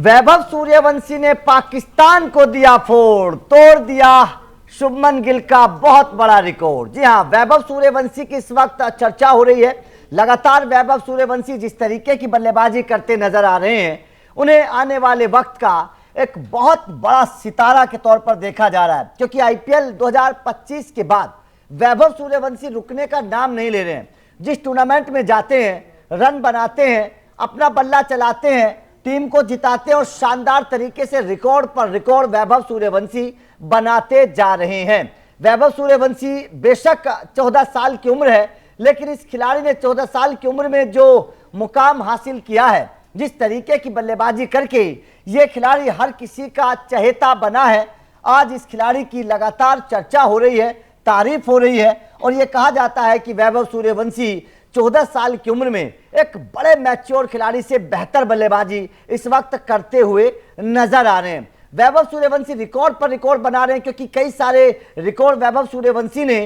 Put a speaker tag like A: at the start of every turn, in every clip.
A: वैभव सूर्यवंशी ने पाकिस्तान को दिया फोड़, तोड़ दिया शुभमन गिल का बहुत बड़ा रिकॉर्ड। जी हां, वैभव सूर्यवंशी की इस वक्त चर्चा हो रही है। लगातार वैभव सूर्यवंशी जिस तरीके की बल्लेबाजी करते नजर आ रहे हैं, उन्हें आने वाले वक्त का एक बहुत बड़ा सितारा के तौर पर देखा जा रहा है, क्योंकि आईपीएल 2025 के बाद वैभव सूर्यवंशी रुकने का नाम नहीं ले रहे हैं। जिस टूर्नामेंट में जाते हैं, रन बनाते हैं, अपना बल्ला चलाते हैं, टीम को जिताते हैं और शानदार तरीके से रिकॉर्ड पर रिकॉर्ड वैभव सूर्यवंशी बनाते जा रहे हैं। वैभव सूर्यवंशी बेशक 14 साल की उम्र है, लेकिन इस खिलाड़ी ने 14 साल की उम्र में जो मुकाम हासिल किया है, जिस तरीके की बल्लेबाजी करके ये खिलाड़ी हर किसी का चहेता बना है। आज इस खिलाड़ी की लगातार चर्चा हो रही है, तारीफ हो रही है और ये कहा जाता है कि वैभव सूर्यवंशी 14 साल की उम्र में एक बड़े मैच्योर खिलाड़ी से बेहतर बल्लेबाजी इस वक्त करते हुए नजर आ रहे हैं। वैभव सूर्यवंशी रिकॉर्ड पर रिकॉर्ड बना रहे हैं, क्योंकि कई सारे रिकॉर्ड वैभव सूर्यवंशी ने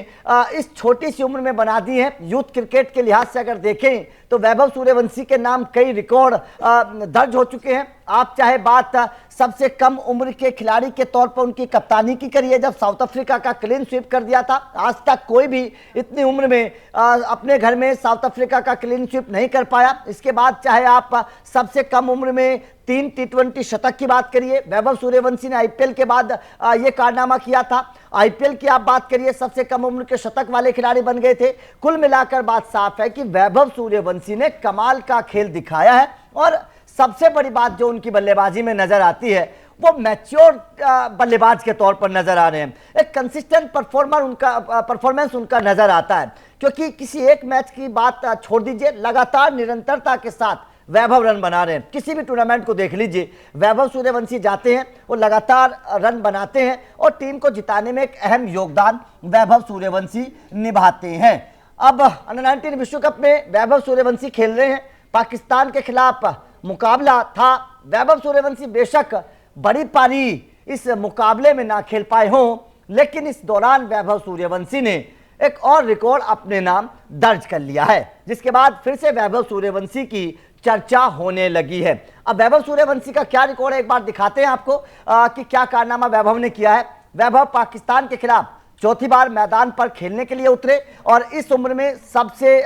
A: इस छोटी सी उम्र में बना दी हैं। यूथ क्रिकेट के लिहाज से अगर देखें तो वैभव सूर्यवंशी के नाम कई रिकॉर्ड दर्ज हो चुके हैं। आप चाहे बात सबसे कम उम्र के खिलाड़ी के तौर पर उनकी कप्तानी की करिए, जब साउथ अफ्रीका का क्लीन स्वीप कर दिया था। आज तक कोई भी इतनी उम्र में अपने घर में साउथ अफ्रीका का क्लीन स्वीप नहीं कर पाया। इसके बाद चाहे आप सबसे कम उम्र में 3 T20 शतक की बात करिए, वैभव सूर्यवंशी ने आईपीएल के बाद ये कारनामा किया था। आईपीएल की आप बात करिए, सबसे कम उम्र के शतक वाले खिलाड़ी बन गए थे। कुल मिलाकर बात साफ है कि वैभव सूर्यवंशी ने कमाल का खेल दिखाया है और सबसे बड़ी बात जो उनकी बल्लेबाजी में नजर आती है, वो मैच्योर बल्लेबाज के तौर पर नजर आ रहे हैं। एक कंसिस्टेंट परफॉर्मेंस उनका नजर आता है, क्योंकि किसी एक मैच की बात छोड़ दीजिए, लगातार निरंतरता के साथ वैभव रन बना रहे हैं। किसी भी टूर्नामेंट को देख लीजिए, वैभव सूर्यवंशी जाते हैं, वो लगातार रन बनाते हैं और टीम को जिताने में एक अहम योगदान वैभव सूर्यवंशी निभाते हैं। अब अंडर-19 विश्व कप में वैभव सूर्यवंशी खेल रहे हैं। पाकिस्तान के खिलाफ मुकाबला था। वैभव सूर्यवंशी बेशक बड़ी पारी इस मुकाबले में ना खेल पाए हों, लेकिन इस दौरान वैभव सूर्यवंशी ने एक और रिकॉर्ड अपने नाम दर्ज कर लिया है, जिसके बाद फिर से वैभव सूर्यवंशी की चर्चा होने लगी है। अब वैभव सूर्यवंशी का क्या रिकॉर्ड है, एक बार दिखाते हैं आपको कि क्या कारनामा वैभव ने किया है। वैभव पाकिस्तान के खिलाफ चौथी बार मैदान पर खेलने के लिए उतरे और इस उम्र में सबसे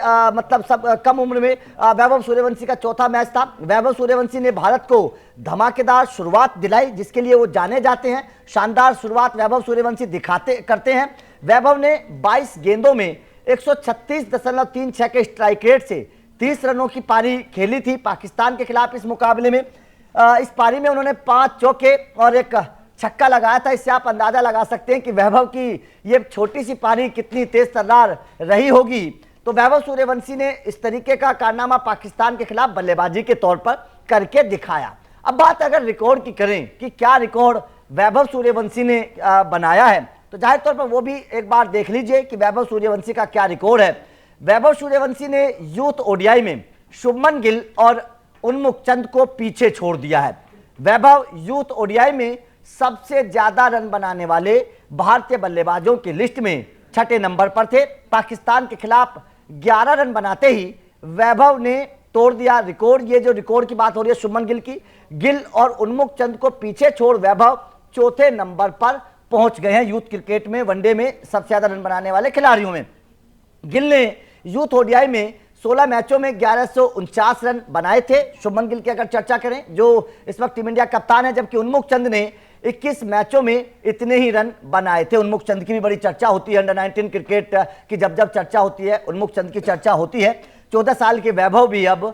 A: कम उम्र में वैभव सूर्यवंशी का चौथा मैच था। वैभव सूर्यवंशी ने भारत को धमाकेदार शुरुआत दिलाई, जिसके लिए वो जाने जाते हैं। शानदार शुरुआत वैभव सूर्यवंशी करते हैं। वैभव ने 22 गेंदों में 136.36 के स्ट्राइक रेट से 30 रनों की पारी खेली थी पाकिस्तान के खिलाफ इस मुकाबले में। इस पारी में उन्होंने 5 चौके और एक छक्का लगाया था। इससे आप अंदाजा लगा सकते हैं कि वैभव की ये छोटी सी पारी कितनी तेज तर्रार रही होगी। तो वैभव सूर्यवंशी ने इस तरीके का कारनामा पाकिस्तान के खिलाफ बल्लेबाजी के तौर पर करके दिखाया। अब बात अगर रिकॉर्ड की करें कि क्या रिकॉर्ड वैभव सूर्यवंशी ने बनाया है, तो जाहिर तौर पर वो भी एक बार देख लीजिए कि वैभव सूर्यवंशी का क्या रिकॉर्ड है। वैभव सूर्यवंशी ने यूथ ओडीआई में शुभमन गिल और उन्मुख चंद को पीछे छोड़ दिया है। वैभव यूथ ओडीआई में सबसे ज्यादा रन बनाने वाले भारतीय बल्लेबाजों की लिस्ट में 6ठे नंबर पर थे। पाकिस्तान के खिलाफ 11 रन बनाते ही वैभव ने तोड़ दिया रिकॉर्ड। ये जो रिकॉर्ड की बात हो रही है शुभमन गिल की, गिल और उन्मुख चंद को पीछे छोड़ वैभव चौथे नंबर पर पहुंच गए हैं यूथ क्रिकेट में, वनडे में सबसे ज्यादा रन बनाने वाले खिलाड़ियों में। गिल ने यूथ ओडीआई में 16 मैचों में 1149 रन बनाए थे। शुभमन गिल की अगर चर्चा करें, जो इस वक्त टीम इंडिया कप्तान है, जबकि उन्मुख चंद ने 21 मैचों में इतने ही रन बनाए थे। उन्मुख चंद की भी बड़ी चर्चा होती है अंडर-19 क्रिकेट की, जब चर्चा होती है उन्मुख चंद की चर्चा होती है। 14 साल के वैभव भी अब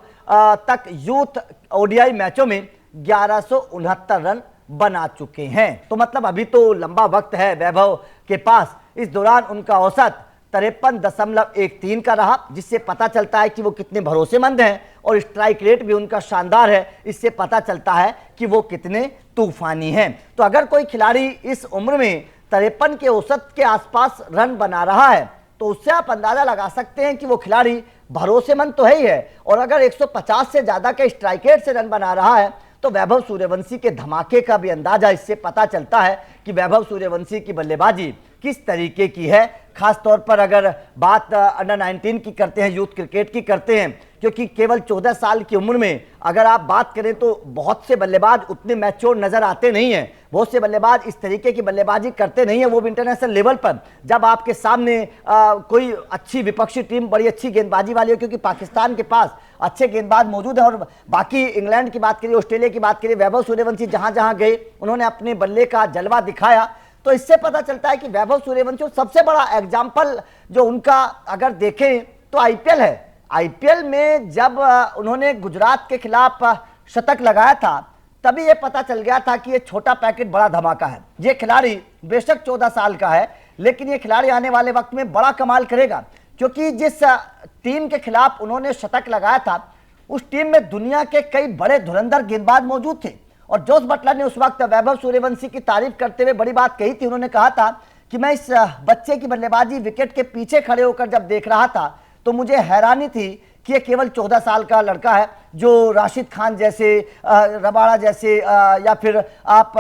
A: तक यूथ ओडीआई मैचों में 1169 रन बना चुके हैं। तो मतलब अभी तो लंबा वक्त है वैभव के पास। इस दौरान उनका औसत 53.13 का रहा, जिससे पता चलता है कि वो कितने भरोसेमंद हैं और स्ट्राइक रेट भी उनका शानदार है। इससे पता चलता है कि वो कितने तूफानी हैं। तो अगर कोई खिलाड़ी इस उम्र में 53 के औसत के आसपास रन बना रहा है, तो उससे आप अंदाजा लगा सकते हैं कि वो खिलाड़ी भरोसेमंद तो है ही है। और अगर 150 से ज्यादा के स्ट्राइक रेट से रन बना रहा है, तो वैभव सूर्यवंशी के धमाके का भी अंदाजा इससे पता चलता है कि वैभव सूर्यवंशी की बल्लेबाजी किस तरीके की है। खास तौर पर अगर बात अंडर-19 की करते हैं, यूथ क्रिकेट की करते हैं, क्योंकि केवल 14 साल की उम्र में अगर आप बात करें तो बहुत से बल्लेबाज उतने मैच्योर नजर आते नहीं हैं। बहुत से बल्लेबाज इस तरीके की बल्लेबाजी करते नहीं है, वो भी इंटरनेशनल लेवल पर। जब आपके सामने कोई अच्छी विपक्षी टीम बड़ी अच्छी गेंदबाजी वाली हो, क्योंकि पाकिस्तान के पास अच्छे गेंदबाज मौजूद है। और बाकी इंग्लैंड की बात करिए, ऑस्ट्रेलिया की बात करिए, वैभव सूर्यवंशी जहां जहां गए उन्होंने अपने बल्ले का जलवा दिखाया। तो इससे पता चलता है कि वैभव सूर्यवंशी सबसे बड़ा एग्जाम्पल जो उनका अगर देखें तो आईपीएल है। आईपीएल में जब उन्होंने गुजरात के खिलाफ शतक लगाया था, तभी यह पता चल गया था कि यह छोटा पैकेट बड़ा धमाका है। यह खिलाड़ी बेशक 14 साल का है, लेकिन यह खिलाड़ी आने वाले वक्त में बड़ा कमाल करेगा, क्योंकि जिस टीम के खिलाफ उन्होंने शतक लगाया था उस टीम में दुनिया के कई बड़े धुरंधर गेंदबाज मौजूद थे। और जोस बटलर ने उस वक्त वैभव सूर्यवंशी की तारीफ करते हुए बड़ी बात कही थी। उन्होंने कहा था कि मैं इस बच्चे की बल्लेबाजी विकेट के पीछे खड़े होकर जब देख रहा था तो मुझे हैरानी थी कि ये केवल 14 साल का लड़का है, जो राशिद खान जैसे, रबाड़ा जैसे या फिर आप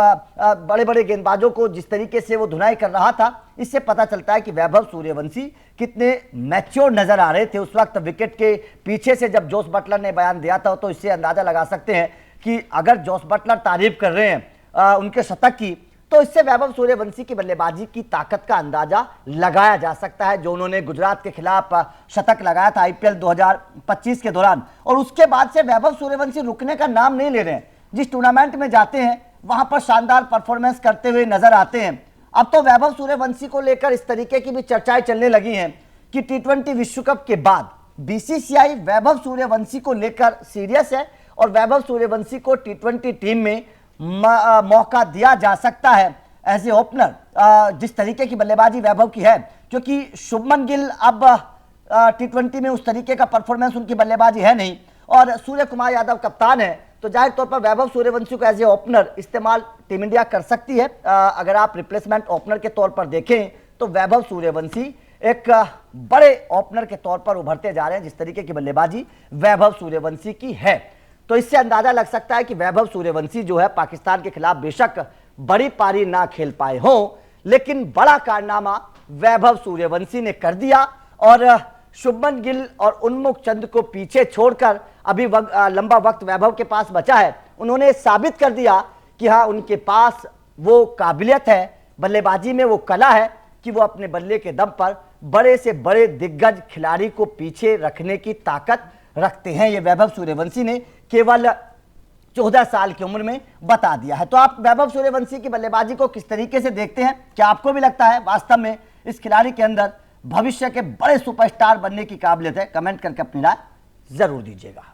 A: बड़े बड़े गेंदबाजों को जिस तरीके से वो धुनाई कर रहा था, इससे पता चलता है कि वैभव सूर्यवंशी कितने मैच्योर नजर आ रहे थे उस वक्त विकेट के पीछे से। जब जोस बटलर ने बयान दिया था तो इससे अंदाजा लगा सकते हैं कि अगर जोस बटलर तारीफ कर रहे हैं उनके शतक की, तो इससे वैभव सूर्यवंशी की बल्लेबाजी की ताकत का अंदाजा लगाया जा सकता है, जो उन्होंने गुजरात के खिलाफ शतक लगाया था आईपीएल 2025 के दौरान। और उसके बाद से वैभव सूर्यवंशी रुकने का नाम नहीं ले रहे हैं। जिस टूर्नामेंट में जाते हैं वहां पर शानदार परफॉर्मेंस करते हुए नजर आते हैं। अब तो वैभव सूर्यवंशी को लेकर इस तरीके की भी चर्चाएं चलने लगी हैं कि T20 विश्व कप के बाद बीसीसीआई वैभव सूर्यवंशी को लेकर सीरियस है और वैभव सूर्यवंशी को T20 टीम में मौका दिया जा सकता है एज ए ओपनर। जिस तरीके की बल्लेबाजी वैभव की है, क्योंकि शुभमन गिल अब T20 में उस तरीके का परफॉर्मेंस उनकी बल्लेबाजी है नहीं और सूर्य कुमार यादव कप्तान है, तो जाहिर तौर पर वैभव सूर्यवंशी को एज ए ओपनर इस्तेमाल टीम इंडिया कर सकती है। अगर आप रिप्लेसमेंट ओपनर के तौर पर देखें तो वैभव सूर्यवंशी एक बड़े ओपनर के तौर पर उभरते जा रहे हैं। जिस तरीके की बल्लेबाजी वैभव सूर्यवंशी की है, तो इससे अंदाजा लग सकता है कि वैभव सूर्यवंशी जो है पाकिस्तान के खिलाफ बेशक बड़ी पारी ना खेल पाए हो, लेकिन बड़ा कारनामा वैभव सूर्यवंशी ने कर दिया। और शुभमन गिल और उन्मुख चंद को पीछे छोड़कर अभी लंबा वक्त वैभव के पास बचा है। उन्होंने साबित कर दिया कि हाँ, उनके पास वो काबिलियत है, बल्लेबाजी में वो कला है कि वो अपने बल्ले के दम पर बड़े से बड़े दिग्गज खिलाड़ी को पीछे रखने की ताकत रखते हैं। ये वैभव सूर्यवंशी ने केवल 14 साल की उम्र में बता दिया है। तो आप वैभव सूर्यवंशी की बल्लेबाजी को किस तरीके से देखते हैं? क्या आपको भी लगता है वास्तव में इस खिलाड़ी के अंदर भविष्य के बड़े सुपरस्टार बनने की काबिलियत है? कमेंट करके अपनी राय जरूर दीजिएगा।